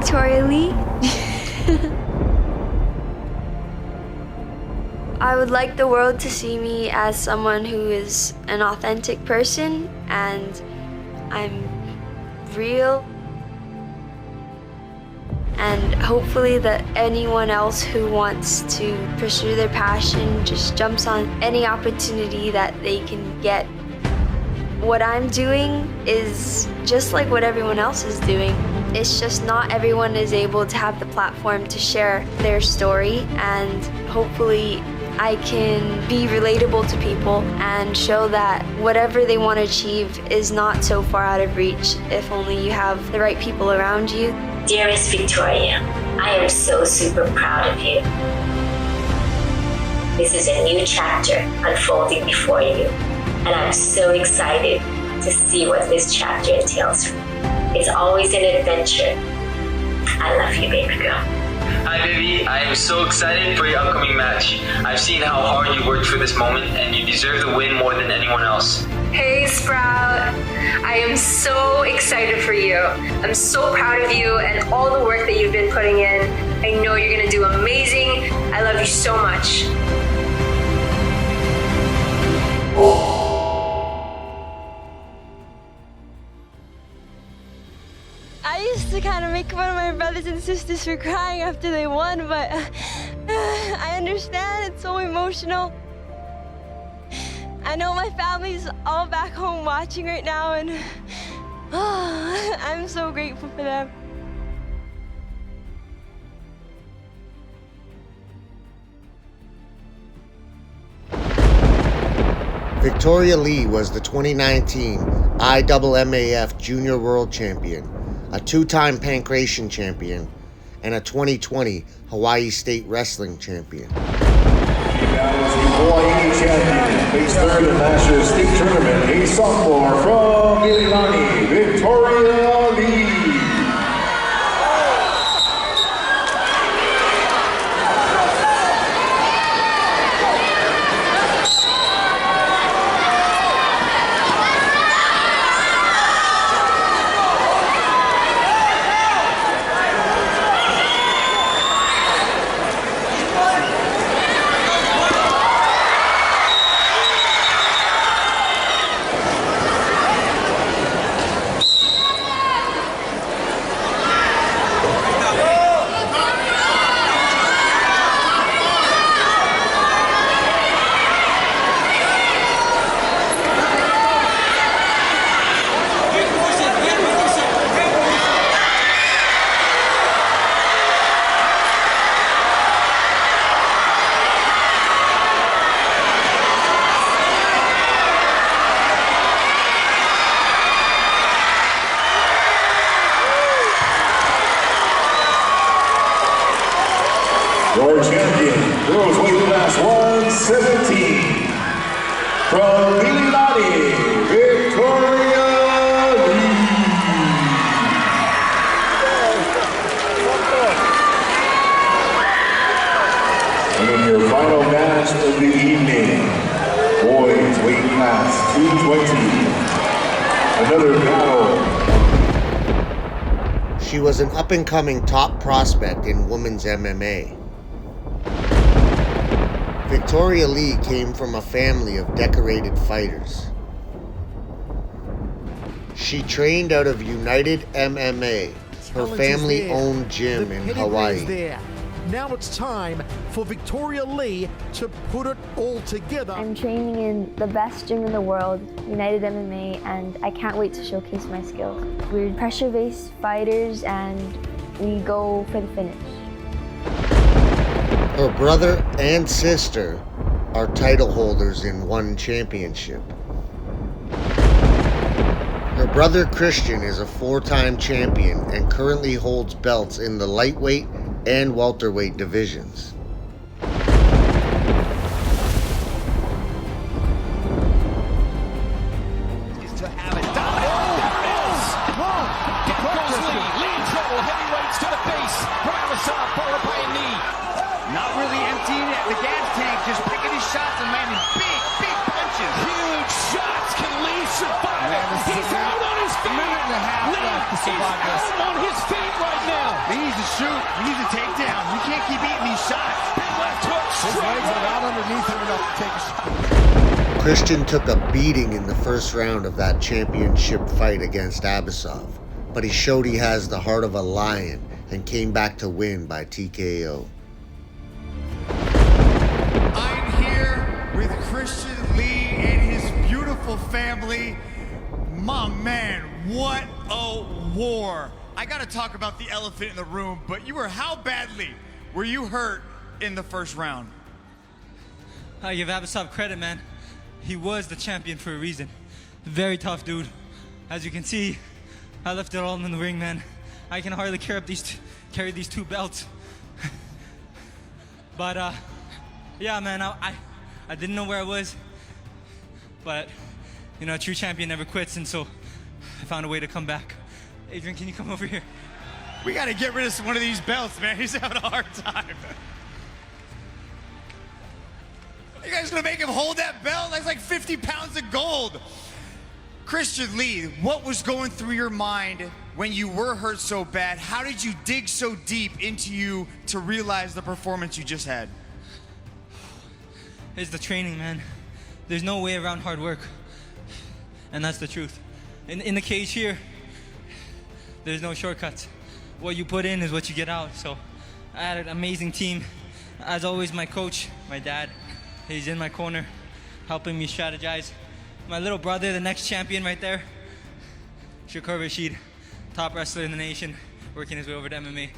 Victoria Lee. I would like the world to see me as someone who is an authentic person, and I'm real. And hopefully that anyone else who wants to pursue their passion just jumps on any opportunity that they can get. What I'm doing is just like what everyone else is doing. It's just not everyone is able to have the platform to share their story, and hopefully I can be relatable to people and show that whatever they want to achieve is not so far out of reach if only you have the right people around you. Dearest Victoria, I am so super proud of you. This is a new chapter unfolding before you, and I'm so excited to see what this chapter entails. It's always an adventure. I love you, baby girl. Hi, baby. I am so excited for your upcoming match. I've seen how hard you worked for this moment, and you deserve the win more than anyone else. Hey, Sprout. I am so excited for you. I'm so proud of you and all the work that you've been putting in. I know you're going to do amazing. I love you so much. I used to kind of make fun of my brothers and sisters for crying after they won, but I understand, it's so emotional. I know my family's all back home watching right now, and I'm so grateful for them. Victoria Lee was the 2019 IAAF Junior World Champion, a two-time Pancration Champion, and a 2020 Hawaii State Wrestling Champion. Hawaii champion, placed third in last year's state tournament, a sophomore from Mililani, Victoria Lee. Your champion, girls weight class 117, from Mililani, Victoria Lee. And in your final match of the evening, boys weight class 220, another battle. She was an up-and-coming top prospect in women's MMA. Victoria Lee came from a family of decorated fighters. She trained out of United MMA, her family-owned gym in Hawaii. Now it's time for Victoria Lee to put it all together. I'm training in the best gym in the world, United MMA, and I can't wait to showcase my skills. We're pressure-based fighters, and we go for the finish. Her brother and sister are title holders in one championship. Her brother Christian is a four-time champion and currently holds belts in the lightweight and welterweight divisions. Not really emptying the gas tank, just picking his shots and landing big, big punches. Huge shots. Can Lee survive it? He's out on his feet. Lee is out on his feet right now. He shoot. You need to take down. You can't keep eating these shots. His legs are out underneath him enough to take a shot. Christian took a beating in the first round of that championship fight against Abasov, but he showed he has the heart of a lion and came back to win by TKO. I'm here with Christian Lee and his beautiful family. My man, what a war. I gotta talk about the elephant in the room, but how badly were you hurt in the first round? I give Abasov credit, man. He was the champion for a reason. Very tough dude. As you can see, I left it all in the ring, man. I can hardly carry these two belts. But yeah, man, I didn't know where I was. But, you know, a true champion never quits, and so I found a way to come back. Adrian, can you come over here? We gotta get rid of one of these belts, man. He's having a hard time. You guys gonna make him hold that belt? That's like 50 pounds of gold. Christian Lee, what was going through your mind when you were hurt so bad? How did you dig so deep into you to realize the performance you just had? It's the training, man. There's no way around hard work. And that's the truth. In the cage here, there's no shortcuts. What you put in is what you get out. So I had an amazing team. As always, my coach, my dad, he's in my corner, helping me strategize. My little brother, the next champion right there, Shakur Rashid, top wrestler in the nation, working his way over to MMA.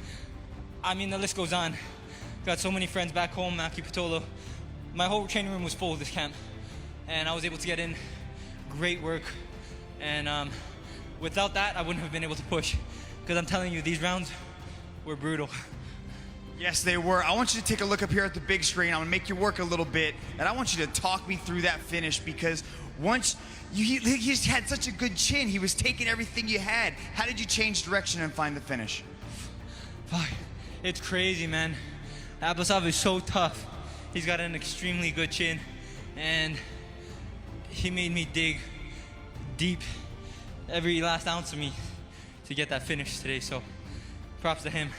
I mean, the list goes on. Got so many friends back home, Maki Patolo. My whole training room was full this camp, and I was able to get in. Great work, and without that, I wouldn't have been able to push, because I'm telling you, these rounds were brutal. Yes, they were. I want you to take a look up here at the big screen. I'm gonna make you work a little bit, and I want you to talk me through that finish, because once he just had such a good chin. He was taking everything you had. How did you change direction and find the finish? Fuck, it's crazy, man. Abasov is so tough. He's got an extremely good chin, and he made me dig deep every last ounce of me to get that finish today, so props to him.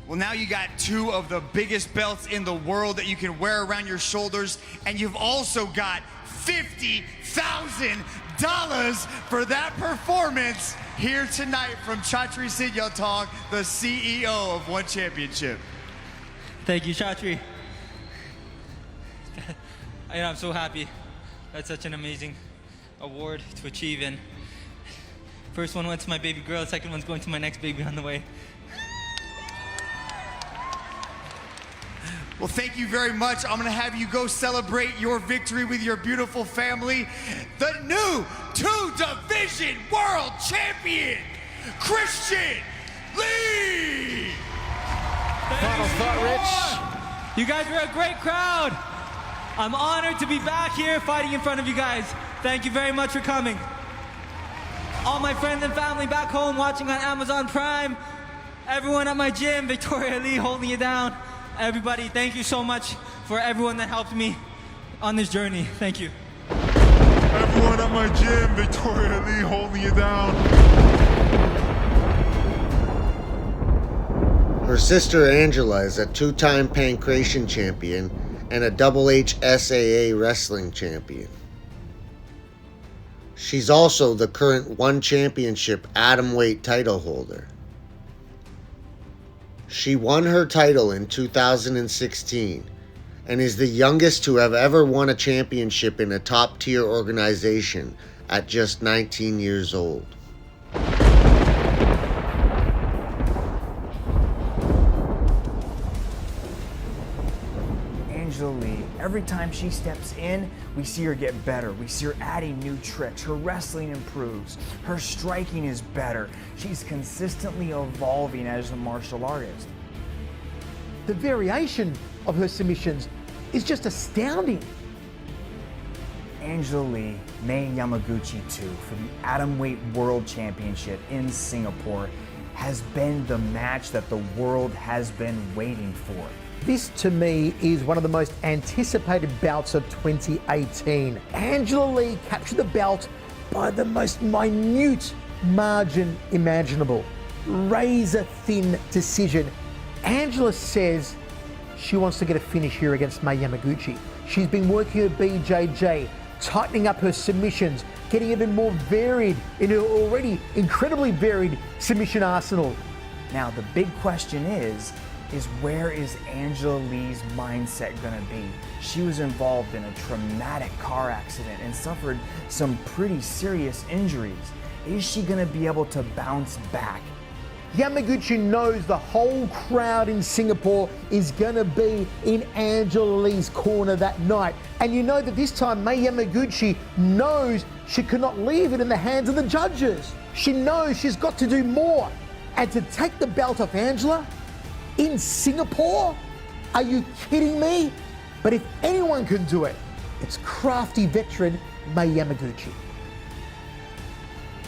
Well, now you got two of the biggest belts in the world that you can wear around your shoulders, and you've also got $50,000 for that performance here tonight from Chatri Sityodtong, the CEO of One Championship. Thank you, Chatri. I'm so happy. That's such an amazing award to achieve, and first one went to my baby girl, second one's going to my next baby on the way. Well, thank you very much. I'm gonna have you go celebrate your victory with your beautiful family. The new two-division world champion, Christian Lee! Final thought, Rich. You guys were a great crowd. I'm honored to be back here fighting in front of you guys. Thank you very much for coming. All my friends and family back home watching on Amazon Prime, everyone at my gym, Victoria Lee holding it down. Everybody, thank you so much for everyone that helped me on this journey. Thank you. Everyone at my gym, Victoria Lee holding you down. Her sister Angela is a two-time pancration champion and a Double HSAA wrestling champion. She's also the current One Championship atomweight title holder. She won her title in 2016 and is the youngest to have ever won a championship in a top-tier organization at just 19 years old. Angela Lee, every time she steps in, we see her get better. We see her adding new tricks. Her wrestling improves. Her striking is better. She's consistently evolving as a martial artist. The variation of her submissions is just astounding. Angela Lee, Mei Yamaguchi 2 for the Atomweight World Championship in Singapore has been the match that the world has been waiting for. This, to me, is one of the most anticipated bouts of 2018. Angela Lee captured the belt by the most minute margin imaginable. razor-thin decision. Angela says she wants to get a finish here against Mai Yamaguchi. She's been working her BJJ, tightening up her submissions, getting even more varied in her already incredibly varied submission arsenal. Now, the big question is where is Angela Lee's mindset gonna be? She was involved in a traumatic car accident and suffered some pretty serious injuries. Is she gonna be able to bounce back? Yamaguchi knows the whole crowd in Singapore is gonna be in Angela Lee's corner that night. And you know that this time Mai Yamaguchi knows she cannot leave it in the hands of the judges. She knows she's got to do more. And to take the belt off Angela in Singapore? Are you kidding me? But if anyone can do it, it's crafty veteran Mai Yamaguchi.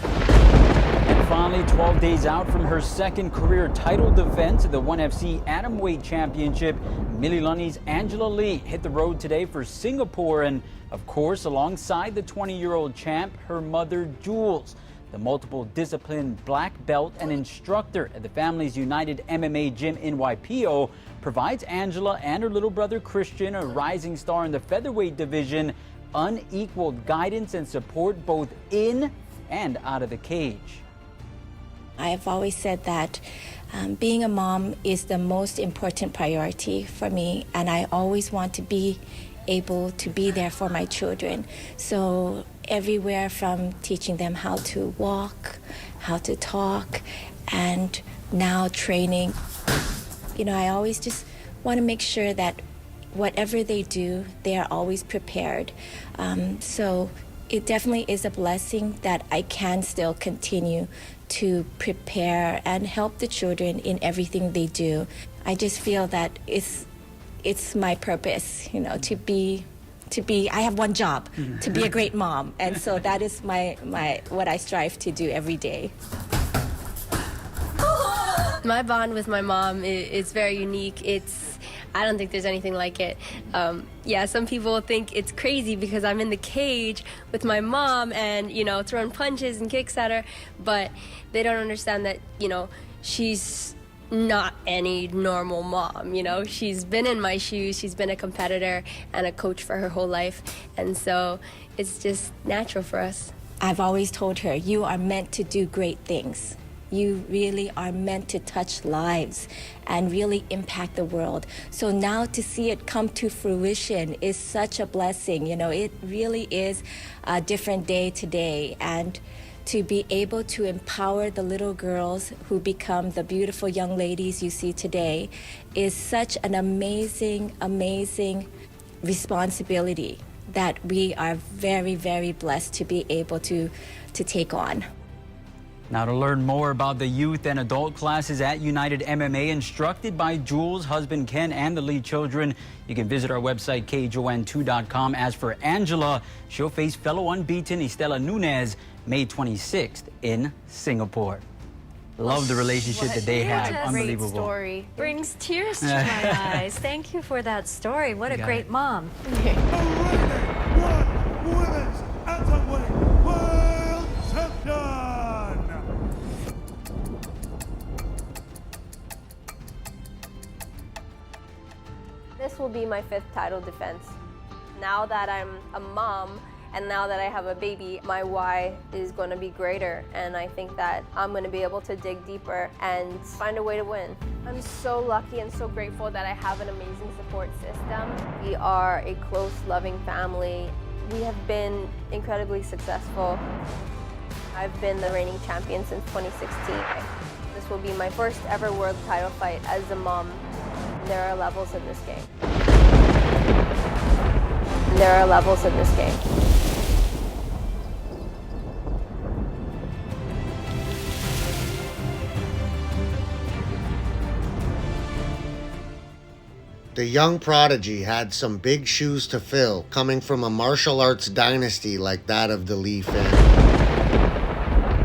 And finally, 12 days out from her second career title defense at the 1FC Atomweight Championship, Mililani's Angela Lee hit the road today for Singapore and, of course, alongside the 20-year-old champ, her mother, Jules. The multiple discipline black belt and instructor at the Families United MMA gym in YPO provides Angela and her little brother Christian, a rising star in the featherweight division, unequaled guidance and support both in and out of the cage. I've always said that being a mom is the most important priority for me, and I always want to be able to be there for my children. So everywhere from teaching them how to walk, how to talk, and now training. You know, I always just want to make sure that whatever they do, they are always prepared. So it definitely is a blessing that I can still continue to prepare and help the children in everything they do. I just feel that it's my purpose, you know, to be I have one job, to be a great mom. And so that is my what I strive to do every day. My bond with my mom is very unique. I don't think there's anything like it. Yeah, some people think it's crazy because I'm in the cage with my mom and, you know, throwing punches and kicks at her, but they don't understand that, you know, she's not any normal mom, you know. She's been in my shoes, she's been a competitor and a coach for her whole life, and so it's just natural for us. I've always told her, you are meant to do great things. You really are meant to touch lives and really impact the world. So now to see it come to fruition is such a blessing. You know, it really is a different day today. And to be able to empower the little girls who become the beautiful young ladies you see today is such an amazing, amazing responsibility that we are very, very blessed to be able to take on. Now, to learn more about the youth and adult classes at United MMA instructed by Jules, husband Ken, and the Lee children, you can visit our website, KJON2.com. As for Angela, she'll face fellow unbeaten Estela Nunez May 26th in Singapore. Love the relationship that they have. Unbelievable. Great story. Brings tears to my eyes. Thank you for that story. What a great mom. Women's Atomweight World Champion! This will be my 5th title defense. Now that I'm a mom and now that I have a baby, my why is going to be greater, and I think that I'm going to be able to dig deeper and find a way to win. I'm so lucky and so grateful that I have an amazing support system. We are a close, loving family. We have been incredibly successful. I've been the reigning champion since 2016. This will be my first ever world title fight as a mom. There are levels in this game. There are levels in this game. The young Prodigy had some big shoes to fill, coming from a martial arts dynasty like that of the Lee family.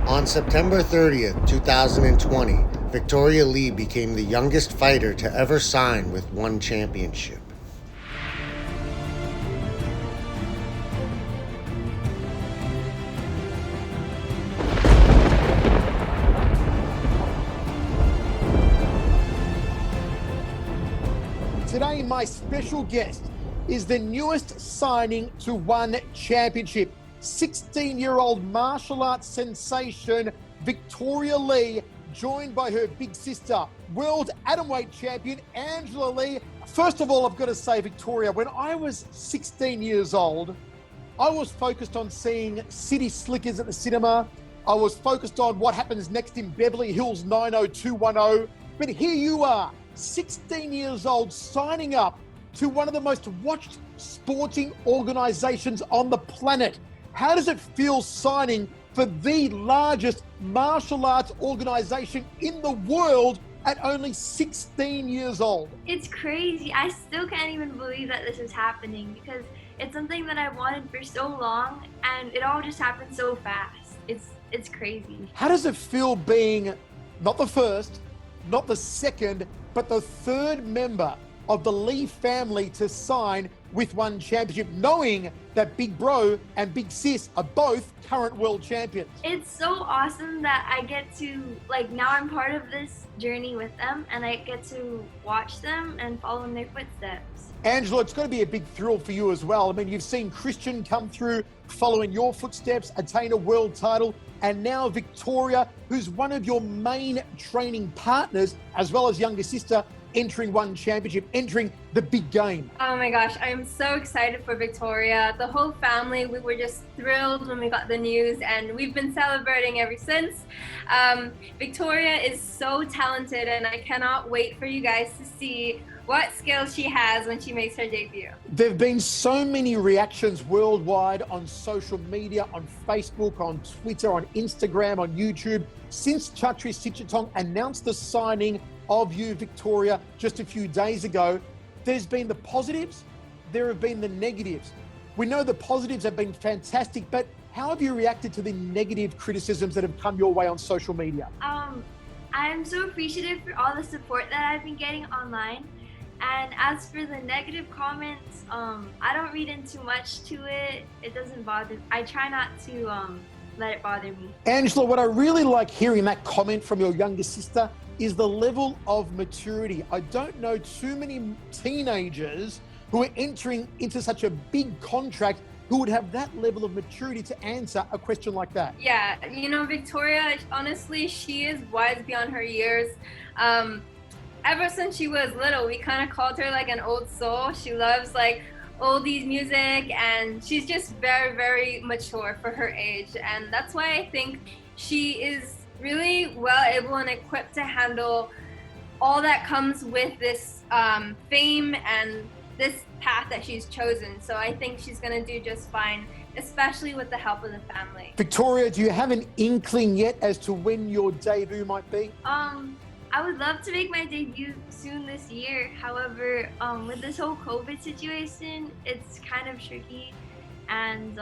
On September 30th, 2020, Victoria Lee became the youngest fighter to ever sign with one championship. today my special guest is the newest signing to One Championship. 16-year-old martial arts sensation Victoria Lee, joined by her big sister, world atomweight champion Angela Lee. First of all, I've got to say, Victoria, when I was 16 years old, I was focused on seeing City Slickers at the cinema. I was focused on what happens next in Beverly Hills 90210. But here you are, 16 years old, signing up to one of the most watched sporting organizations on the planet. How does it feel signing for the largest martial arts organization in the world at only 16 years old? It's crazy. I still can't even believe that this is happening because it's something that I wanted for so long and it all just happened so fast. It's crazy. How does it feel being not the first, not the second, but the third member of the Lee family to sign with One Championship, knowing that Big Bro and Big Sis are both current world champions? It's so awesome that I get to, now I'm part of this journey with them and I get to watch them and follow in their footsteps. Angela, it's got to be a big thrill for you as well. I mean, you've seen Christian come through, follow in your footsteps, attain a world title, and now Victoria, who's one of your main training partners, as well as younger sister, entering One Championship, entering the big game. Oh my gosh, I am so excited for Victoria. The whole family, we were just thrilled when we got the news and we've been celebrating ever since. Victoria is so talented and I cannot wait for you guys to see what skills she has when she makes her debut. There have been so many reactions worldwide on social media, on Facebook, on Twitter, on Instagram, on YouTube, since Chatri Sityodtong announced the signing of you, Victoria, just a few days ago. There's been the positives, there have been the negatives. We know the positives have been fantastic, but how have you reacted to the negative criticisms that have come your way on social media? I'm so appreciative for all the support that I've been getting online. And as for the negative comments, I don't read into much to it. It doesn't bother. I try not to let it bother me. Angela, what I really like hearing that comment from your younger sister is the level of maturity. I don't know too many teenagers who are entering into such a big contract who would have that level of maturity to answer a question like that. Yeah, Victoria, honestly, she is wise beyond her years. Ever since she was little, we kind of called her like an old soul. She loves oldies music and she's just very, very mature for her age. And that's why I think she is really well able and equipped to handle all that comes with this fame and this path that she's chosen. So I think she's gonna do just fine, especially with the help of the family. Victoria, do you have an inkling yet as to when your debut might be? I would love to make my debut soon this year. However, with this whole COVID situation, it's kind of tricky and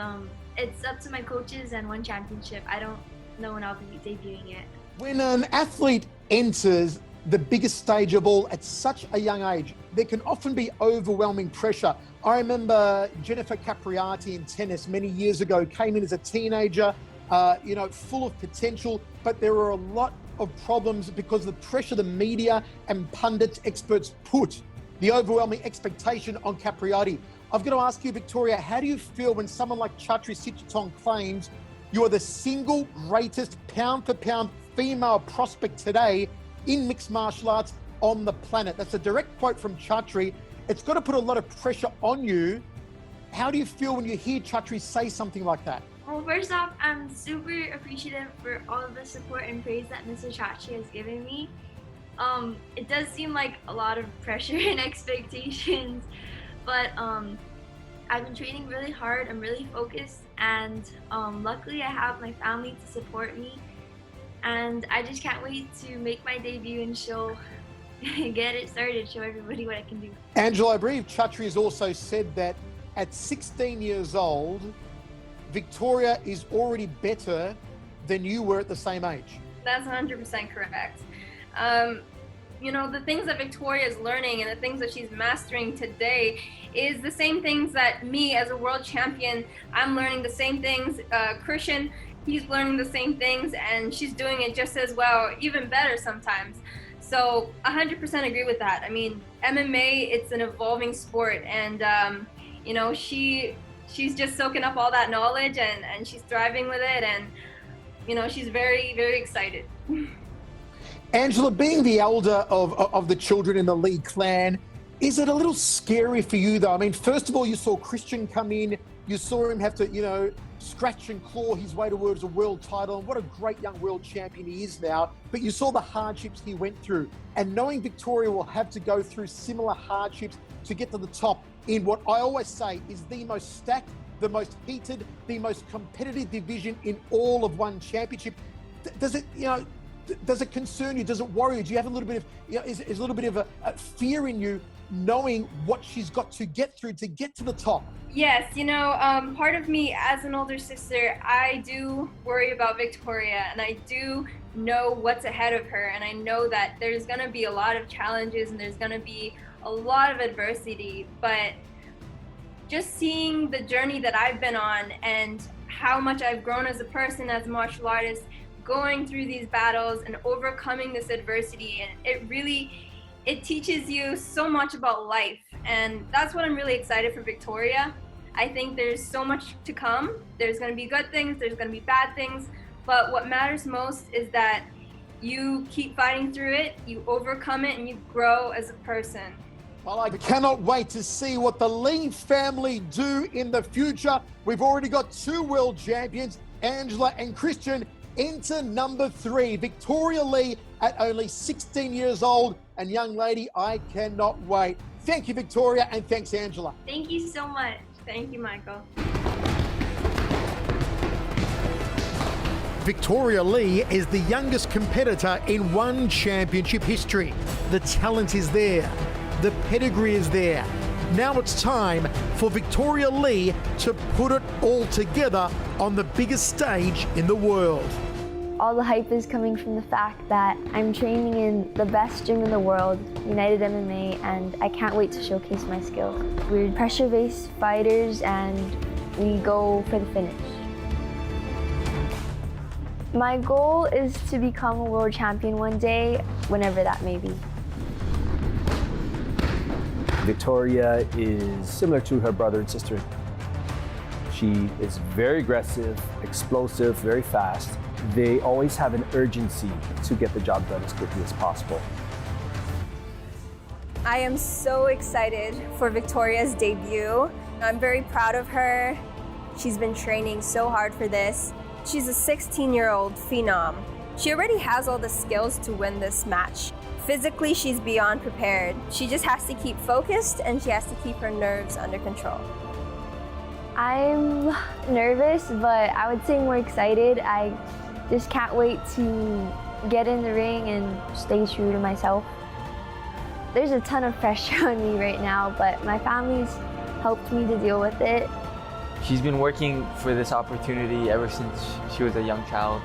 it's up to my coaches and One Championship. I don't know when I'll be debuting yet. When an athlete enters the biggest stage of all at such a young age, there can often be overwhelming pressure. I remember Jennifer Capriati in tennis many years ago came in as a teenager, full of potential, but there were a lot of problems because of the pressure the media and pundits, experts put, the overwhelming expectation on Capriati. I've got to ask you, Victoria, how do you feel when someone like Chatri Sityodtong claims you are the single greatest pound-for-pound female prospect today in mixed martial arts on the planet? That's a direct quote from Chatri. It's got to put a lot of pressure on you. How do you feel when you hear Chatri say something like that? Well, first off, I'm super appreciative for all of the support and praise that Mr. Chatri has given me. It does seem like a lot of pressure and expectations, but I've been training really hard. I'm really focused, and luckily I have my family to support me. And I just can't wait to make my debut and get it started, show everybody what I can do. Angela, I believe Chatri has also said that at 16 years old, Victoria is already better than you were at the same age. That's 100% correct. The things that Victoria is learning and the things that she's mastering today is the same things that me as a world champion, I'm learning the same things. Christian, he's learning the same things and she's doing it just as well, even better sometimes. So 100% agree with that. I mean, MMA, it's an evolving sport, and you know, she's just soaking up all that knowledge, and she's thriving with it, and you know, she's very, very excited. Angela, being the elder of the children in the Lee clan, is it a little scary for you though? I mean, first of all, you saw Christian come in, you saw him have to, you know, scratch and claw his way towards a world title, and what a great young world champion he is now, but you saw the hardships he went through, and knowing Victoria will have to go through similar hardships to get to the top in what I always say is the most stacked, the most heated, the most competitive division in all of one championship. Does it, you know, does it concern you? Does it worry you? Do you have a little bit of, you know, is a little bit of a fear in you knowing what she's got to get through to get to the top? Yes, you know, part of me as an older sister, I do worry about Victoria, and I do know what's ahead of her, and I know that there's going to be a lot of challenges and there's going to be a lot of adversity, but just seeing the journey that I've been on and how much I've grown as a person, as a martial artist, going through these battles and overcoming this adversity, and it teaches you so much about life, and that's what I'm really excited for Victoria. I think there's so much to come. There's going to be good things, there's going to be bad things, but what matters most is that you keep fighting through it, you overcome it, and you grow as a person. Well, I cannot wait to see what the Lee family do in the future. We've already got 2 world champions, Angela and Christian, into number 3. Victoria Lee at only 16 years old. And young lady, I cannot wait. Thank you, Victoria, and thanks, Angela. Thank you so much. Thank you, Michael. Victoria Lee is the youngest competitor in one championship history. The talent is there. The pedigree is there. Now it's time for Victoria Lee to put it all together on the biggest stage in the world. All the hype is coming from the fact that I'm training in the best gym in the world, United MMA, and I can't wait to showcase my skills. We're pressure-based fighters and we go for the finish. My goal is to become a world champion one day, whenever that may be. Victoria is similar to her brother and sister. She is very aggressive, explosive, very fast. They always have an urgency to get the job done as quickly as possible. I am so excited for Victoria's debut. I'm very proud of her. She's been training so hard for this. She's a 16-year-old phenom. She already has all the skills to win this match. Physically, she's beyond prepared. She just has to keep focused and she has to keep her nerves under control. I'm nervous, but I would say more excited. I just can't wait to get in the ring and stay true to myself. There's a ton of pressure on me right now, but my family's helped me to deal with it. She's been working for this opportunity ever since she was a young child.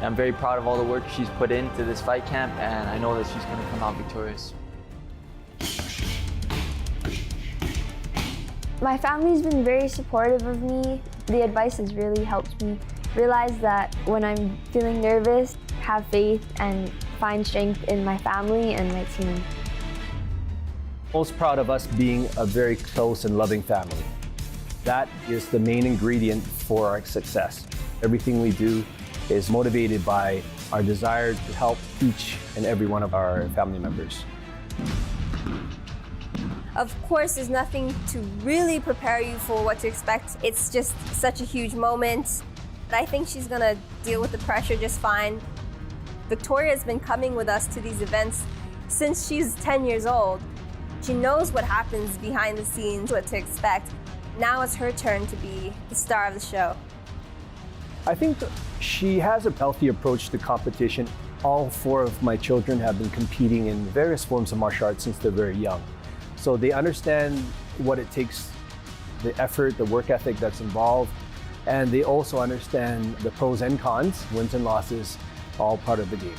I'm very proud of all the work she's put into this fight camp, and I know that she's going to come out victorious. My family's been very supportive of me. The advice has really helped me realize that when I'm feeling nervous, have faith and find strength in my family and my team. Most proud of us being a very close and loving family. That is the main ingredient for our success. Everything we do is motivated by our desire to help each and every one of our family members. Of course, there's nothing to really prepare you for what to expect. It's just such a huge moment. I think she's gonna deal with the pressure just fine. Victoria's been coming with us to these events since she's 10 years old. She knows what happens behind the scenes, what to expect. Now it's her turn to be the star of the show. I think she has a healthy approach to competition. All 4 of my children have been competing in various forms of martial arts since they're very young. So they understand what it takes, the effort, the work ethic that's involved, and they also understand the pros and cons, wins and losses, all part of the game.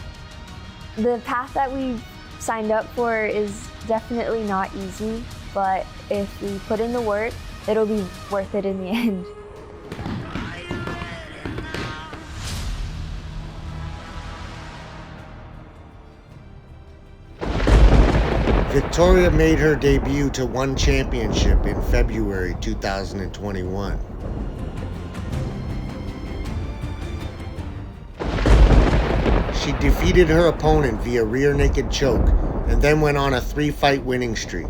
The path that we've signed up for is definitely not easy, but if we put in the work, it'll be worth it in the end. Victoria made her debut to One Championship in February 2021. She defeated her opponent via rear naked choke and then went on a 3-fight winning streak.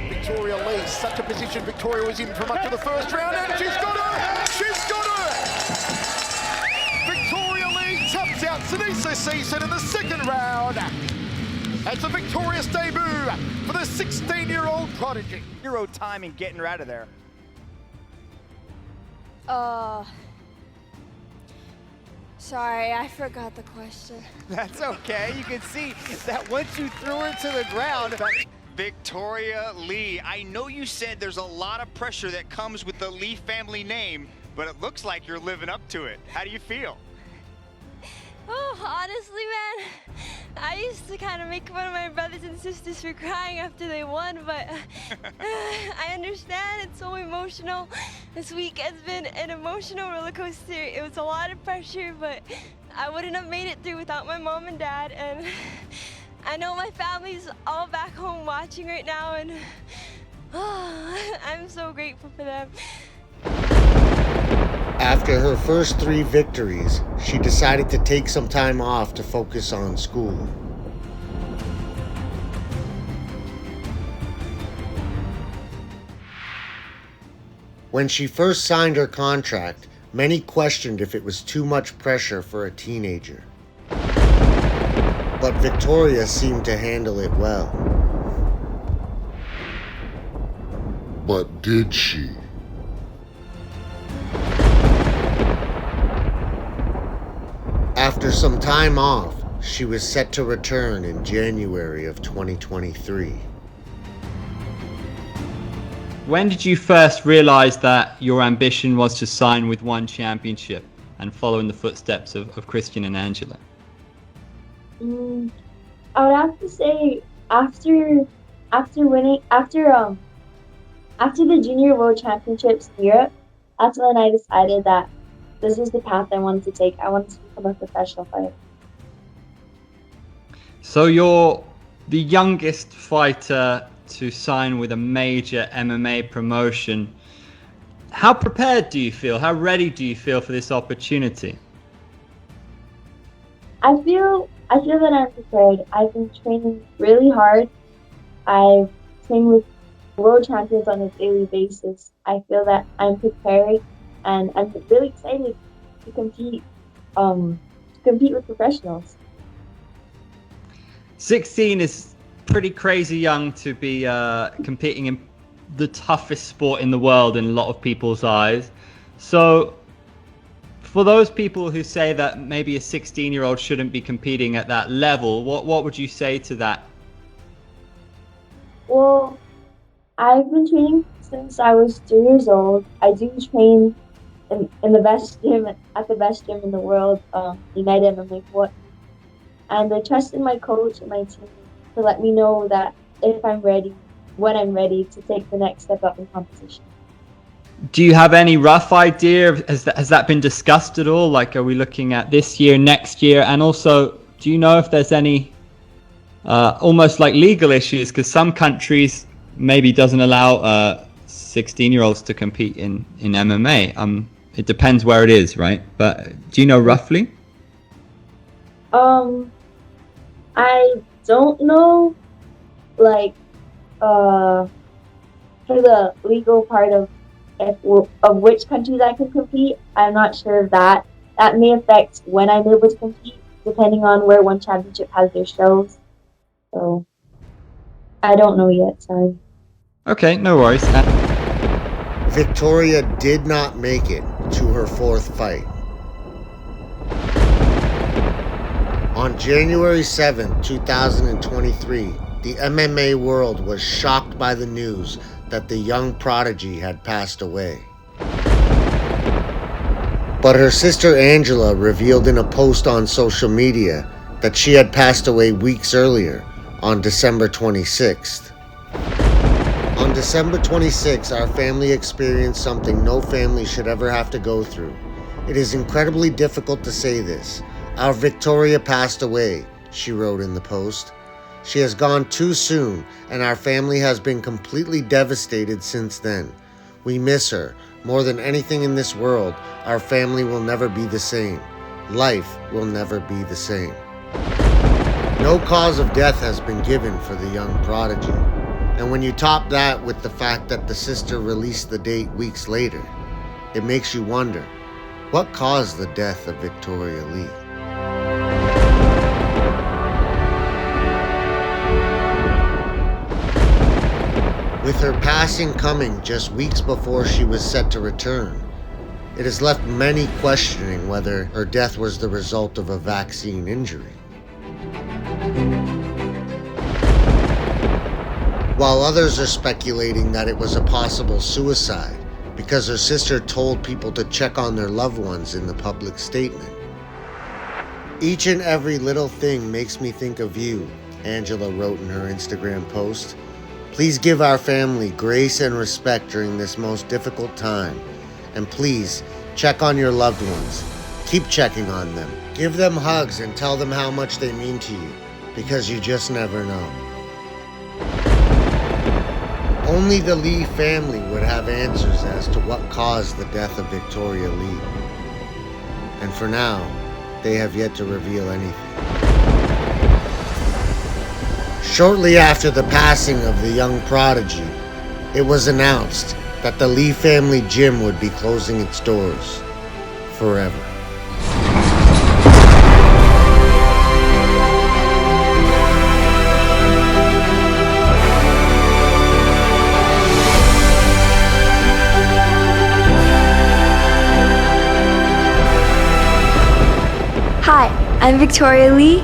Victoria Lee, such a position Victoria was in for much of the first round, and she's got her! She's got her! Victoria Lee taps out Sinisa Season in the second round. That's a victorious debut for the 16-year-old Prodigy. Euro time and getting her out of there. Sorry, I forgot the question. That's okay. You can see that once you threw her to the ground. Victoria Lee, I know you said there's a lot of pressure that comes with the Lee family name, but it looks like you're living up to it. How do you feel? Oh, honestly, man, I used to kind of make fun of my brothers and sisters for crying after they won, but I understand it's so emotional. This week has been an emotional roller coaster. It was a lot of pressure, but I wouldn't have made it through without my mom and dad, and I know my family's all back home watching right now, and I'm so grateful for them. After her first 3 victories, she decided to take some time off to focus on school. When she first signed her contract, many questioned if it was too much pressure for a teenager. But Victoria seemed to handle it well. But did she? After some time off, she was set to return in January of 2023. When did you first realize that your ambition was to sign with One Championship and follow in the footsteps of Christian and Angela? I would have to say after the Junior World Championships in Europe, that's when I decided that this is the path I wanted to take. I wanted to become a professional fighter. So you're the youngest fighter to sign with a major MMA promotion. How prepared do you feel? How ready do you feel for this opportunity? I feel that I'm prepared. I've been training really hard. I've trained with world champions on a daily basis. I feel that I'm prepared, and I'm really excited to compete with professionals. 16 is pretty crazy young to be competing in the toughest sport in the world in a lot of people's eyes. So for those people who say that maybe a 16-year-old shouldn't be competing at that level, what would you say to that? Well, I've been training since I was 3 years old. I do train in the best gym, at the best gym in the world, United MMA Court. And I trusted my coach and my team to let me know that if I'm ready, when I'm ready to take the next step up in competition. Do you have any rough idea? Has that been discussed at all? Like, are we looking at this year, next year? And also, do you know if there's any almost like legal issues? Because some countries maybe doesn't allow 16-year-olds to compete in MMA. It depends where it is, right? But do you know roughly? I don't know, like, for the legal part of which countries I can compete. I'm not sure of that. That may affect when I'm able to compete, depending on where One Championship has their shows. So, I don't know yet, sorry. Okay, no worries. Victoria did not make it to her 4th fight. On January 7, 2023, the MMA world was shocked by the news that the young Prodigy had passed away. But her sister Angela revealed in a post on social media that she had passed away weeks earlier, on December 26th. On December 26th, our family experienced something no family should ever have to go through. It is incredibly difficult to say this. Our Victoria passed away, she wrote in the post. She has gone too soon, and our family has been completely devastated since then. We miss her. More than anything in this world, our family will never be the same. Life will never be the same. No cause of death has been given for the young Prodigy. And when you top that with the fact that the sister released the date weeks later, it makes you wonder, what caused the death of Victoria Lee? With her passing coming just weeks before she was set to return, it has left many questioning whether her death was the result of a vaccine injury. While others are speculating that it was a possible suicide because her sister told people to check on their loved ones in the public statement. Each and every little thing makes me think of you, Angela wrote in her Instagram post. Please give our family grace and respect during this most difficult time. And please, check on your loved ones. Keep checking on them. Give them hugs and tell them how much they mean to you, because you just never know. Only the Lee family would have answers as to what caused the death of Victoria Lee. And for now, they have yet to reveal anything. Shortly after the passing of the young Prodigy, it was announced that the Lee family gym would be closing its doors forever. Hi, I'm Victoria Lee.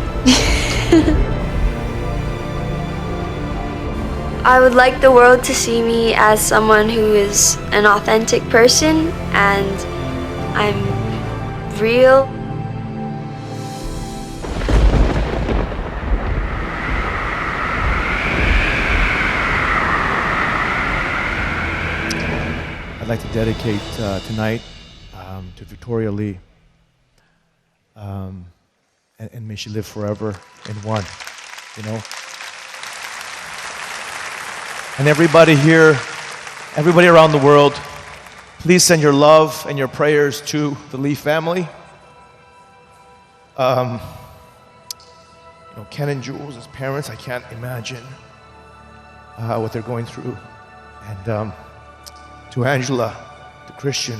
I would like the world to see me as someone who is an authentic person, and I'm real. I'd like to dedicate tonight to Victoria Lee. And may she live forever in one, you know. And everybody here, everybody around the world, please send your love and your prayers to the Lee family. You know, Ken and Jules as parents, I can't imagine what they're going through. And to Angela, to Christian,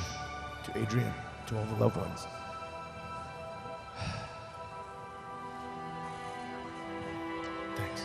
to Adrian, to all the loved ones. Thanks.